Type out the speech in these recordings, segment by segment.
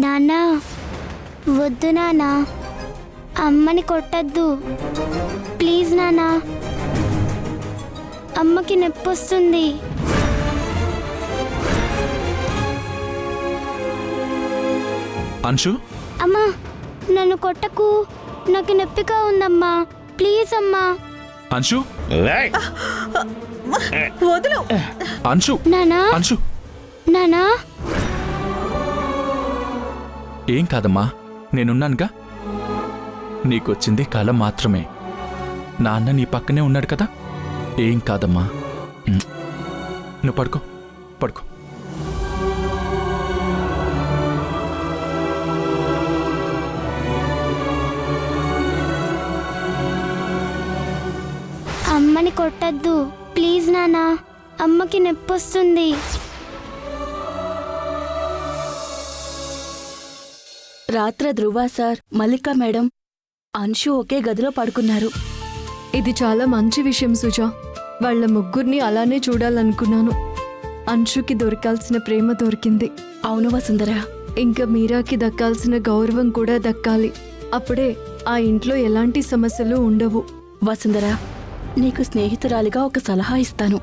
నాన్నా, వద్దు నాన్నా, అమ్మని కొట్టద్దు ప్లీజ్ నాన్నా, అమ్మకి నొప్పి వస్తుంది. అంశు, అమ్మా నన్ను కొట్టకు, నాకు నొప్పిగా ఉందమ్మా, ప్లీజ్ అమ్మా. అంశు, వదులు. అంశు, నానా, అంశు, నానా. ఏం కాదమ్మా, నేనున్నానుగా. నీకొచ్చింది కల మాత్రమే. నాన్న నీ పక్కనే ఉన్నాడు కదా, ఏం కాదమ్మా. నువ్వు పడుకో, పడుకో. అమ్మని కొట్టద్దు ప్లీజ్ నానా, అమ్మకి నొప్పి వస్తుంది. రాత్ర ధ్రువ సార్, మల్లిక మేడం, అంశు ఒకే గదిలో పడుకున్నారు. ఇది చాలా మంచి విషయం సుజా. వాళ్ళ ముగ్గురిని అలానే చూడాలనుకున్నాను. అంశుకి దొరకాల్సిన ప్రేమ దొరికింది. అవును వసుంధర, ఇంకా మీరాకి దక్కాల్సిన గౌరవం కూడా దక్కాలి. అప్పుడే ఆ ఇంట్లో ఎలాంటి సమస్యలు ఉండవు. వసుంధర, నీకు స్నేహితురాలిగా ఒక సలహా ఇస్తాను.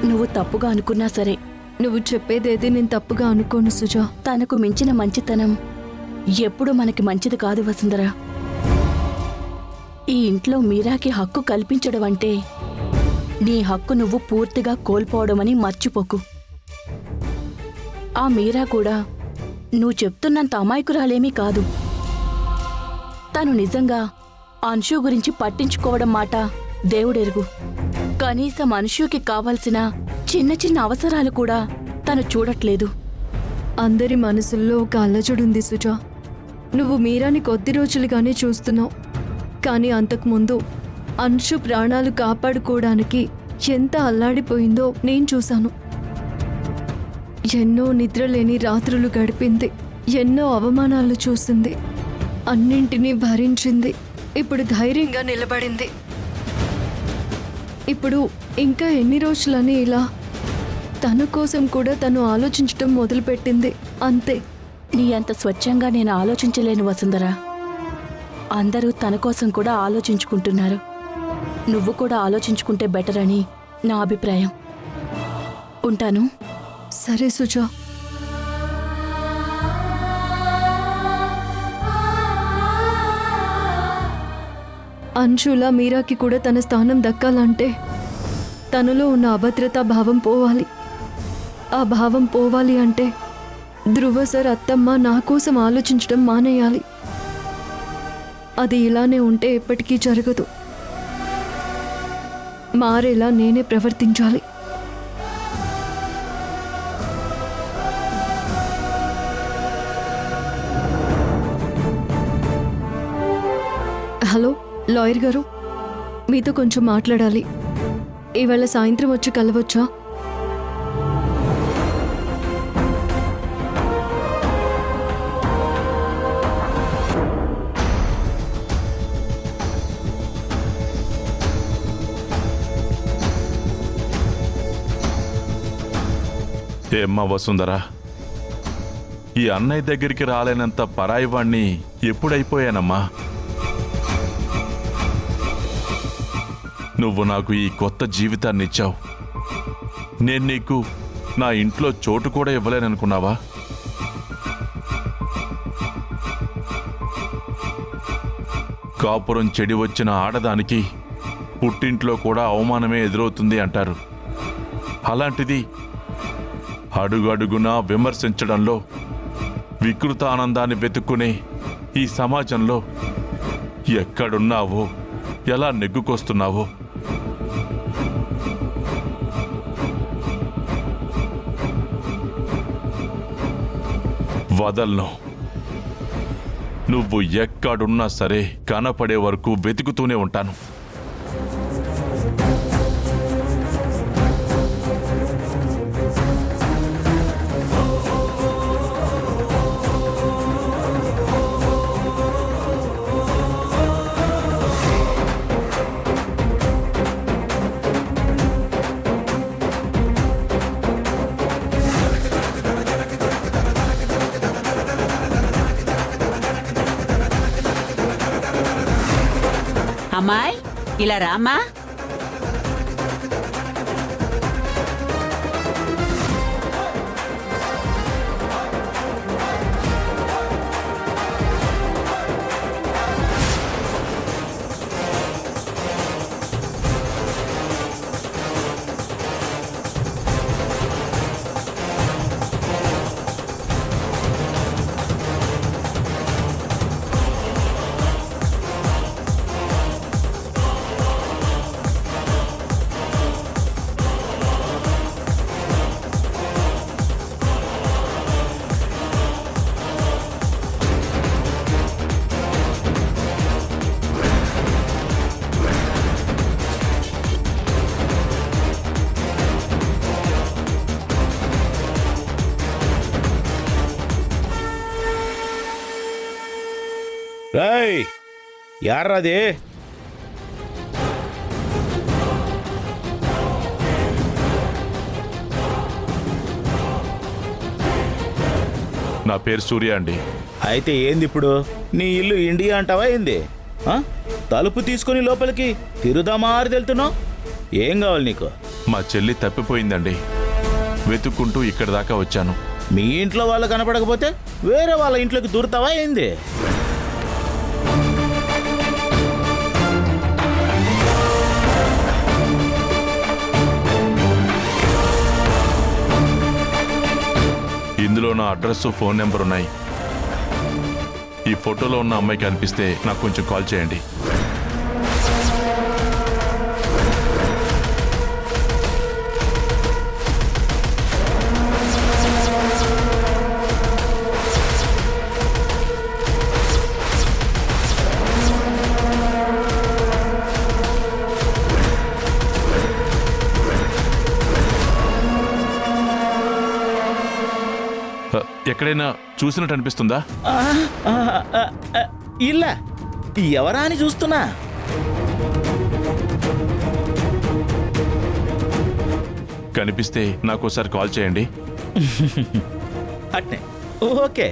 నువ్వు తప్పుగా అనుకున్నా సరే, నువ్వు చెప్పేదేది నేను తప్పుగా అనుకోను సుజా. తనకు మించిన మంచితనం ఎప్పుడు మనకి మంచిది కాదు వసుంధర. ఈ ఇంట్లో మీరాకి హక్కు కల్పించడం అంటే నీ హక్కు నువ్వు పూర్తిగా కోల్పోవడమని మర్చిపోకు. ఆ మీరా కూడా నువ్వు చెప్తున్నంత అమాయకురాలేమీ కాదు. తను నిజంగా అంశు గురించి పట్టించుకోవడం మాట దేవుడెరుగు. కనీసం అంశుకి కావలసిన చిన్న చిన్న అవసరాలు కూడా తను చూడట్లేదు. అందరి మనసుల్లో ఒక అల్లజడుంది సుజా. నువ్వు మీరాని కొద్ది రోజులుగానే చూస్తున్నావు, కానీ అంతకుముందు అంశు ప్రాణాలు కాపాడుకోవడానికి ఎంత అల్లాడిపోయిందో నేను చూశాను. ఎన్నో నిద్రలేని రాత్రులు గడిపింది, ఎన్నో అవమానాలు చూసింది, అన్నింటినీ భరించింది. ఇప్పుడు ధైర్యంగా నిలబడింది. ఇప్పుడు ఇంకా ఎన్ని రోజులని ఇలా? తన కోసం కూడా తను ఆలోచించడం మొదలుపెట్టింది. అంతే. నీ అంత స్వచ్ఛంగా నేను ఆలోచించలేను వసుంధర. అందరూ తన కోసం కూడా ఆలోచించుకుంటున్నారు. నువ్వు కూడా ఆలోచించుకుంటే బెటర్ అని నా అభిప్రాయం. ఉంటాను. సరే సుజా. అంశులా మీరాకి కూడా తన స్థానం దక్కాలంటే తనలో ఉన్న అభద్రతా భావం పోవాలి. ఆ భావం పోవాలి అంటే ధ్రువ సార్, అత్తమ్మ నా కోసం ఆలోచించడం మానేయాలి. అది ఇలానే ఉంటే ఎప్పటికీ జరగదు. మారేలా నేనే ప్రవర్తించాలి. హలో లాయర్ గారు, మీతో కొంచెం మాట్లాడాలి. ఇవాళ సాయంత్రం వచ్చి కలవచ్చా? ఏమ్మా వసుంధరా, ఈ అన్నయ్య దగ్గరికి రాలేనంత పరాయివాణ్ణి ఎప్పుడైపోయానమ్మా? నువ్వు నాకు ఈ కొత్త జీవితాన్ని ఇచ్చావు. నేను నీకు నా ఇంట్లో చోటు కూడా ఇవ్వలేననుకున్నావా? కాపురం చెడి వచ్చిన ఆడదానికి పుట్టింట్లో కూడా అవమానమే ఎదురవుతుంది అంటారు. అలాంటిది అడుగడుగునా విమర్శించడంలో వికృత ఆనందాన్ని వెతుక్కునే ఈ సమాజంలో ఎక్కడున్నావో, ఎలా నెగ్గుకొస్తున్నావో. వదలను. నువ్వు ఎక్కడున్నా సరే కనపడే వరకు వెతుకుతూనే ఉంటాను. అమ్మాయి ఇలా రామ్మా. రాయ్ యారాది నా పేరు సూర్య అండి. అయితే ఏంది ఇప్పుడు నీ ఇల్లు ఇండియా అంటావా ఏంది ఆ? తలుపు తీసుకుని లోపలికి తిరుదామారి వెళ్తున్నావు. ఏం కావాలి నీకు? మా చెల్లి తప్పిపోయిందండి. వెతుక్కుంటూ ఇక్కడి దాకా వచ్చాను. మీ ఇంట్లో వాళ్ళు కనపడకపోతే వేరే వాళ్ళ ఇంట్లోకి దూరుతావా ఏంది? ఇందులో నా అడ్రస్, ఫోన్ నెంబర్ ఉన్నాయి. ఈ ఫోటోలో ఉన్న అమ్మాయికి అనిపిస్తే నాకు కొంచెం కాల్ చేయండి. ఎక్కడైనా చూసినట్టు అనిపిస్తుందా? ఇల్లా ఎవరా అని చూస్తున్నా. కనిపిస్తే నాకు ఒకసారి కాల్ చేయండి. అట్నే ఓకే.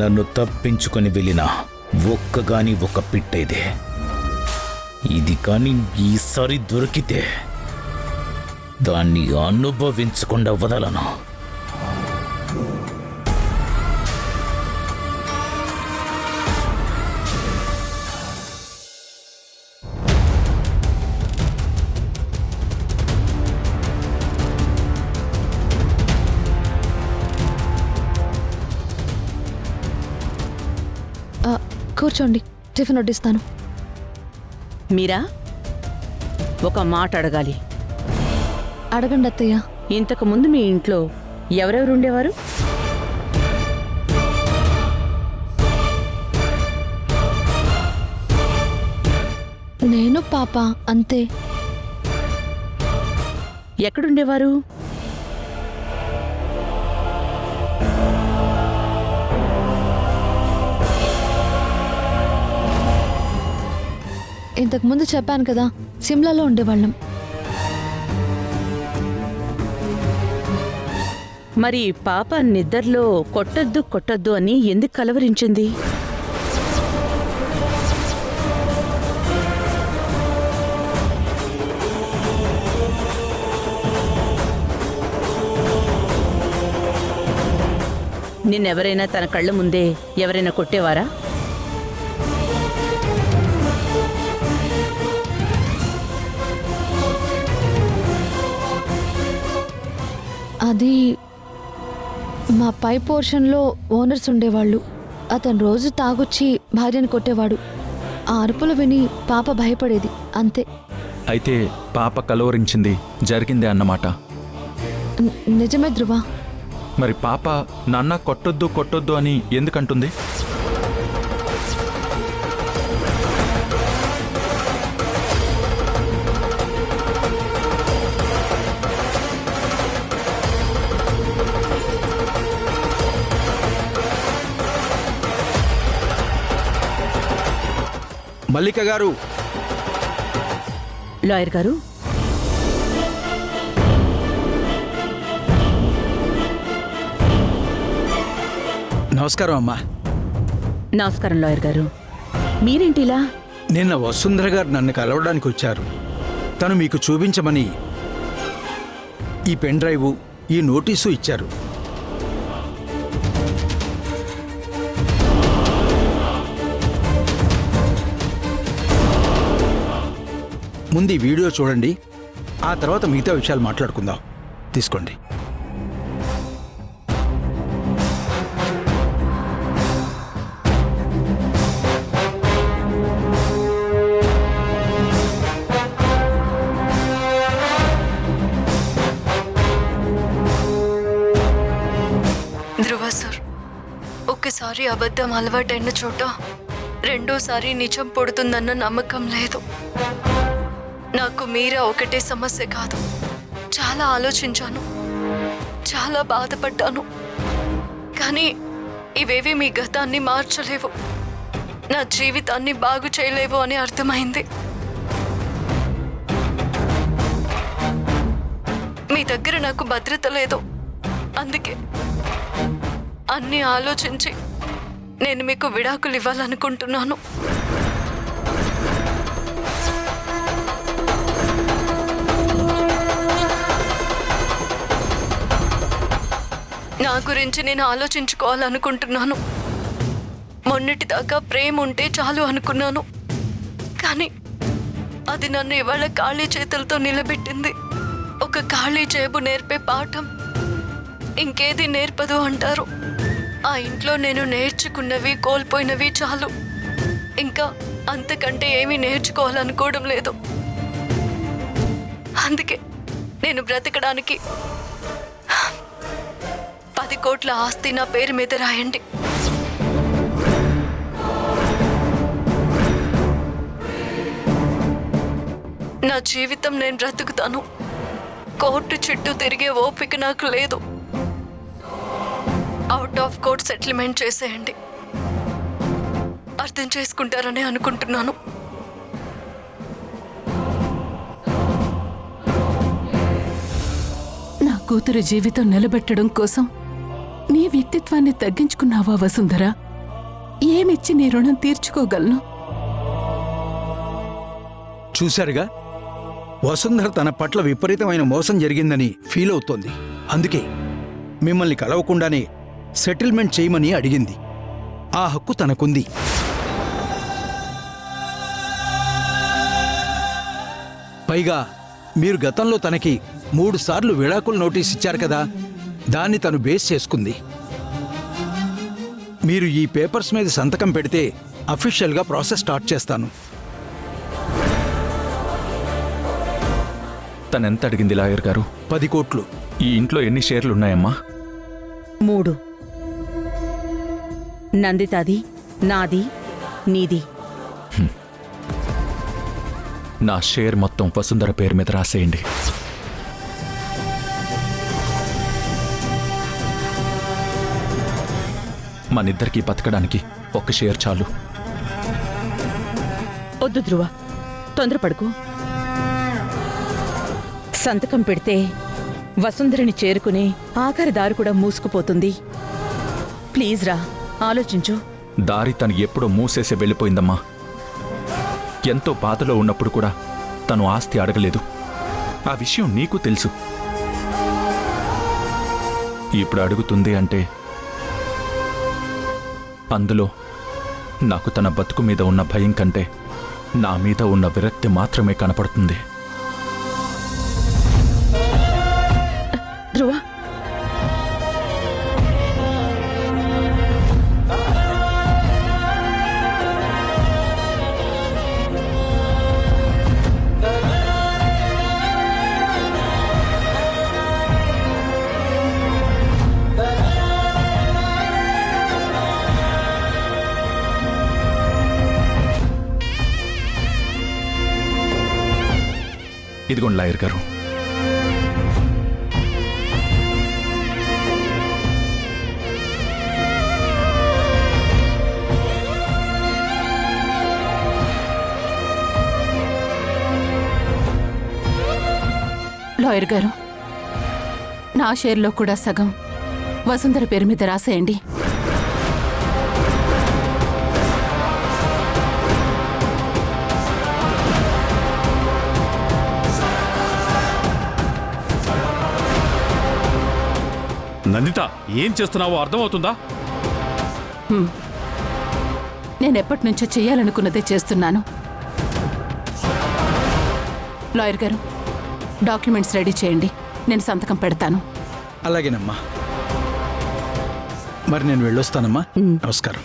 నన్ను తప్పించుకొని వెళ్ళిన ఒక్కగాని ఒక పిట్టేదే. ఇది కానీ ఈసారి దొరికితే దాన్ని అనుభవించకుండా వదలను. కూర్చోండి, టిఫిన్ వడ్డిస్తాను. మీరా, ఒక మాట అడగాలి. అడగండి అత్తయ్య. ఇంతకు ముందు మీ ఇంట్లో ఎవరెవరు ఉండేవారు? నేను పాప అంతే. ఎక్కడుండేవారు? ఇంతకు ముందు చెప్పాను కదా, సిమ్లాలో ఉండేవాళ్ళం. మరి పాప నిద్రలో కొట్టద్దు కొట్టద్దు అని ఎందుకు కలవరించింది? నిన్నెవరైనా తన కళ్ళ ముందే ఎవరైనా కొట్టేవారా? అది మా పై పోర్షన్లో ఓనర్స్ ఉండేవాళ్ళు. అతను రోజు తాగొచ్చి భార్యను కొట్టేవాడు. ఆ అరుపులు విని పాప భయపడేది, అంతే. అయితే పాప కలవరించింది జరిగిందే అన్నమాట. నిజమే ధ్రువ. మరి పాప నాన్న కొట్టొద్దు కొట్టొద్దు అని ఎందుకంటుంది? మల్లిక గారు, లాయర్ గారు, నమస్కారం అమ్మా. నమస్కారం లాయర్ గారు. మీరేంటిలా? నిన్న వసుంధర గారు నన్ను కలవడానికి వచ్చారు. తను మీకు చూపించమని ఈ పెన్ డ్రైవ్, ఈ నోటీసు ఇచ్చారు. ముందు ఈ వీడియో చూడండి, ఆ తర్వాత మిగతా విషయాలు మాట్లాడుకుందాం. తీసుకోండి. ధ్రువ సార్, ఒక్కసారి అబద్ధం అలవాటైన చోట రెండోసారి నిజం పుడుతుందన్న నమ్మకం లేదు. నాకు మీరా ఒకటే సమస్య కాదు. చాలా ఆలోచించాను, చాలా బాధపడ్డాను. కానీ ఇవేవి మీ గతాన్ని మార్చలేవు, నా జీవితాన్ని బాగు చేయలేవు అని అర్థమైంది. మీ దగ్గర నాకు భద్రత లేదు. అందుకే అన్నీ ఆలోచించి నేను మీకు విడాకులు ఇవ్వాలనుకుంటున్నాను. నా గురించి నేను ఆలోచించుకోవాలనుకుంటున్నాను. మొన్నటిదాకా ప్రేమ ఉంటే చాలు అనుకున్నాను, కానీ అది నన్ను ఇవాళ ఖాళీ చేతులతో నిలబెట్టింది. ఒక ఖాళీ జేబు నేర్పే పాఠం ఇంకేది నేర్పదు అంటారు. ఆ ఇంట్లో నేను నేర్చుకున్నవి కోల్పోయినవి చాలు. ఇంకా అంతకంటే ఏమీ నేర్చుకోవాలనుకోవడం లేదు. అందుకే నేను బ్రతకడానికి 10 కోట్ల ఆస్తి నా పేరు మీద రాయండి. నా జీవితం నేను బ్రతుకుతాను. కోర్టు చుట్టూ తిరిగే ఓపిక నాకు లేదు. అవుట్ ఆఫ్ కోర్ట్ సెటిల్మెంట్ చేసేయండి. అర్థం చేసుకుంటారని అనుకుంటున్నాను. నా కూతురు జీవితం నిలబెట్టడం కోసం నీ వ్యక్తిత్వాన్ని తగ్గించుకున్నావా వసుంధర? ఏమిచ్చి నీ రుణం తీర్చుకోగలను? చూశారుగా, వసుంధర తన పట్ల విపరీతమైన మోసం జరిగిందని ఫీల్ అవుతోంది. అందుకే మిమ్మల్ని కలవకుండానే సెటిల్మెంట్ చేయమని అడిగింది. ఆ హక్కు తనకుంది. పైగా మీరు గతంలో తనకి 3 సార్లు విడాకుల నోటీస్ ఇచ్చారు కదా, దాన్ని తను బేస్ చేసుకుంది. మీరు ఈ పేపర్స్ మీద సంతకం పెడితే అఫీషియల్గా ప్రాసెస్ స్టార్ట్ చేస్తాను. తనెంత అడిగింది లాయర్ గారు? 10 కోట్లు. ఈ ఇంట్లో ఎన్ని షేర్లు ఉన్నాయమ్మా? 3. నందితాది, నాది, నీది. నా షేర్ మొత్తం వసుంధర పేరు మీద రాసేయండి. మనిద్దరికీ బతకడానికి 1 షేర్ చాలు. వద్దు ధ్రువ, తొందరపడుకో. సంతకం పెడితే వసుంధరని చేరుకునే ఆఖరి దారి కూడా మూసుకుపోతుంది. ప్లీజ్ రా, ఆలోచించు. దారి తను ఎప్పుడో మూసేసి వెళ్ళిపోయిందమ్మా. ఎంతో బాధలో ఉన్నప్పుడు కూడా తను ఆస్తి అడగలేదు. ఆ విషయం నీకు తెలుసు. ఇప్పుడు అడుగుతుంది అంటే అందులో నాకు తన బతుకు మీద ఉన్న భయం కంటే నా మీద ఉన్న విరక్తి మాత్రమే కనపడుతుంది. ధ్రువ, ఇదిగోండి లాయర్ గారు. లాయర్ గారు, నా షేర్లో కూడా సగం వసుంధర పేరు మీద రాసేయండి. నందిత, ఏం చేస్తున్నావో అర్థమవుతుందా? నేను ఎప్పటి నుంచో చేయాలనుకున్నదే చేస్తున్నాను. లాయర్ గారు, డాక్యుమెంట్స్ రెడీ చేయండి, నేను సంతకం పెడతాను. అలాగేనమ్మా. మరి నేను వెళ్ళొస్తానమ్మా. నమస్కారం.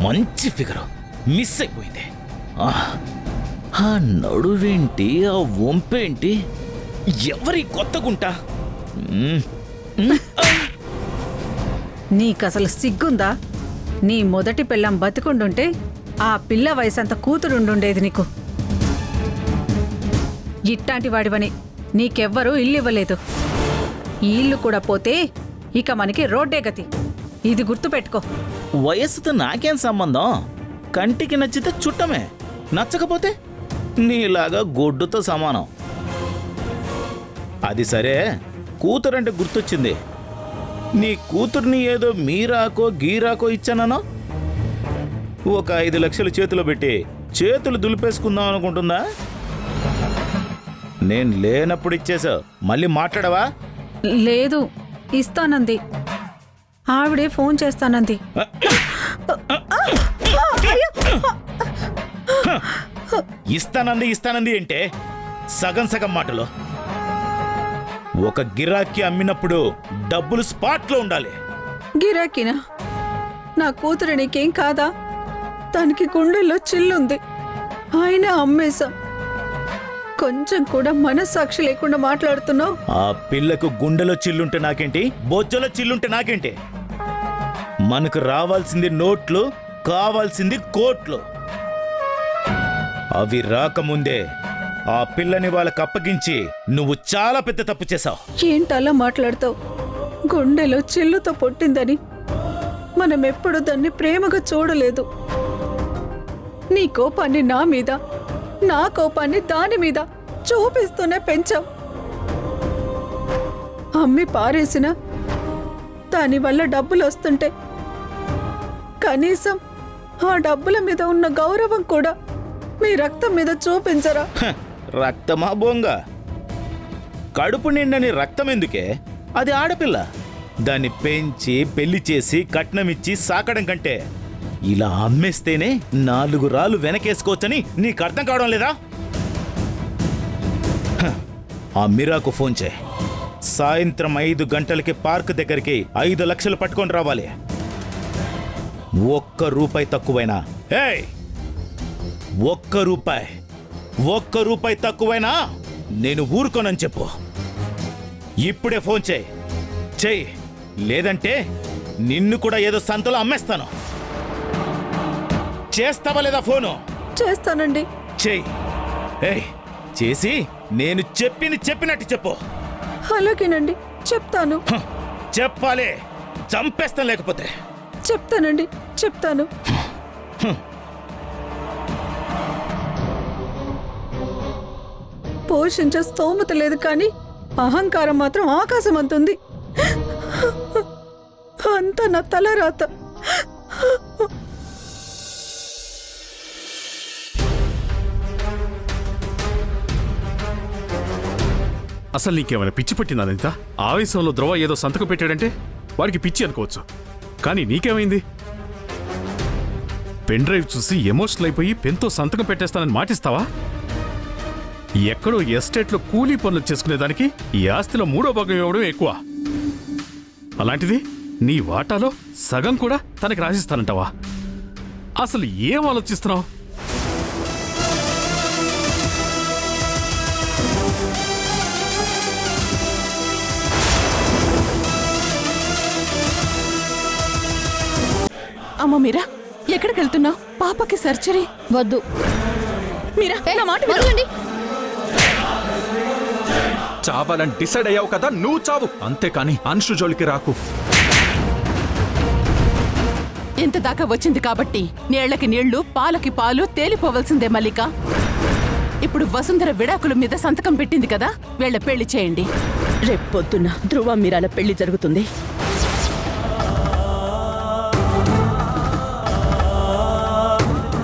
మంచి ఫిగరు మిస్ అయిపోయింది. ఆ నడువేంటి, ఆ వంపేంటి, ఎవరి కొత్త గుంట? నీకసలు సిగ్గుందా? నీ మొదటి పిల్లం బతికుండుంటే ఆ పిల్ల వయసంత కూతురుండుండేది నీకు. ఇట్టాంటి వాడివని నీకెవ్వరూ ఇల్లు ఇవ్వలేదు. ఈ ఇల్లు కూడా పోతే ఇక మనకి రోడ్డే గతి. ఇది గుర్తుపెట్టుకో. వయస్సుతో నాకేం సంబంధం? కంటికి నచ్చితే చుట్టమే, నచ్చకపోతే నీలాగా గొడ్డుతో సమానం. అది సరే, కూతురంటే గుర్తొచ్చింది. నీ కూతుర్ని ఏదో మీరాకో గీరాకో ఇచ్చానో, ఒక 5 లక్షలు చేతిలో పెట్టి చేతులు దులిపేసుకుందాం అనుకుంటుందా? నేను లేనప్పుడు ఇచ్చేసావు, మళ్ళీ మాట్లాడవా? లేదు, ఇస్తానంది. ఆవిడే ఫోన్ చేస్తానంది. ఇస్తానంది అంటే సగం సగం మాటలు. ఒక గిరాకీ అమ్మినప్పుడు డబ్బులు స్పాట్లో ఉండాలి. గిరాకీనా? నా కూతురు నీకేం కాదా? దానికి గుండెల్లో చిల్లుంది, ఆయన అమ్మేశా. కొంచెం కూడా మనస్సాక్షి లేకుండా మాట్లాడుతున్నావు. ఆ పిల్లకు గుండెలో చిల్లుంటే నాకేంటి, బొజ్జలో చిల్లుంటే నాకేంటి? మనకు రావాల్సింది నోట్లు, కావాల్సింది కోట్లు. అవి రాకముందే ఆ పిల్లని వాళ్ళకి అప్పగించి నువ్వు చాలా పెద్ద తప్పు చేశావు. ఏంటలా మాట్లాడతావు? గుండెలో చిల్లుతో పుట్టిందని మనం ఎప్పుడు దాన్ని ప్రేమగా చూడలేదు. నీ కోపాన్ని నా మీద, నా కోపాన్ని దాని మీద చూపిస్తూనే పెంచావు. అమ్మి పారేసిన దానివల్ల డబ్బులు వస్తుంటే కనీసం ఆ డబ్బుల మీద ఉన్న గౌరవం కూడా మీ రక్తం మీద చూపించరా? రక్తమా బొంగ? కడుపు నిండని రక్తం ఎందుకే? అది ఆడపిల్ల. దాన్ని పెంచి పెళ్లి చేసి కట్నమిచ్చి సాకడం కంటే ఇలా అమ్మేస్తేనే 4 రాళ్ళు వెనకేసుకోవచ్చని నీకు అర్థం కావడం లేదా? ఆ మీరాకు ఫోన్ చేయి. సాయంత్రం 5 గంటలకి పార్క్ దగ్గరికి 5 లక్షలు పట్టుకొని రావాలి. ₹1 తక్కువైనా, ఒక్క రూపాయి తక్కువైనా నేను ఊరుకోనని చెప్పు. ఇప్పుడే ఫోన్ చెయ్యి, లేదంటే నిన్ను కూడా ఏదో సంతలో అమ్మేస్తాను. చేస్తావా లేదా ఫోను? చేస్తానండి. చెయ్యి. చేసి నేను చెప్పినట్టు చెప్పు. అలాగేనండి, చెప్తాను. చెప్పాలి, చంపేస్తాను లేకపోతే. చెప్తానండి, చెప్తాను. పోషించే స్తోమత లేదు కానీ అహంకారం మాత్రం ఆకాశం అంతుంది. అంతా నా తలరాత. అసలు నీకేమైనా పిచ్చి పట్టిందా అనిత? ఆవేశంలో ధ్రువ ఏదో సంతకం పెట్టాడంటే వాడికి పిచ్చి అనుకోవచ్చు, కానీ నీకేమైంది? పెన్ డ్రైవ్ చూసి ఎమోషనల్ అయిపోయి పెన్తో సంతకం పెట్టేస్తానని మాటిస్తావా? ఎక్కడో ఎస్టేట్లో కూలీ పనులు చేసుకునేదానికి ఈ ఆస్తిలో 3వ భాగం ఇవ్వడం ఎక్కువ. అలాంటిది నీ వాటాలో సగం కూడా తనకి రాసిస్తానంటావా? అసలు ఏం ఆలోచిస్తున్నావు? అమ్మ మీరా, ఎక్కడికి వెళ్తున్నావు? పాపకి సర్జరీ. వద్దు. మీరా, నా మాట విను. వదలండి. చావాలని డిసైడ్ అయ్యావు కదా, నువ్వు చావు, అంతేకాని అంశు జోలికి రాకు. ఇంత దాకా వచ్చింది కాబట్టి నీళ్లకి నీళ్లు, పాలకి పాలు తేలిపోవలసిందే మల్లిక. ఇప్పుడు వసుంధర విడాకుల మీద సంతకం పెట్టింది కదా, వీళ్ళ పెళ్లి చేయండి. రేపు పొద్దున్న ధ్రువ మీరాల పెళ్లి జరుగుతుంది.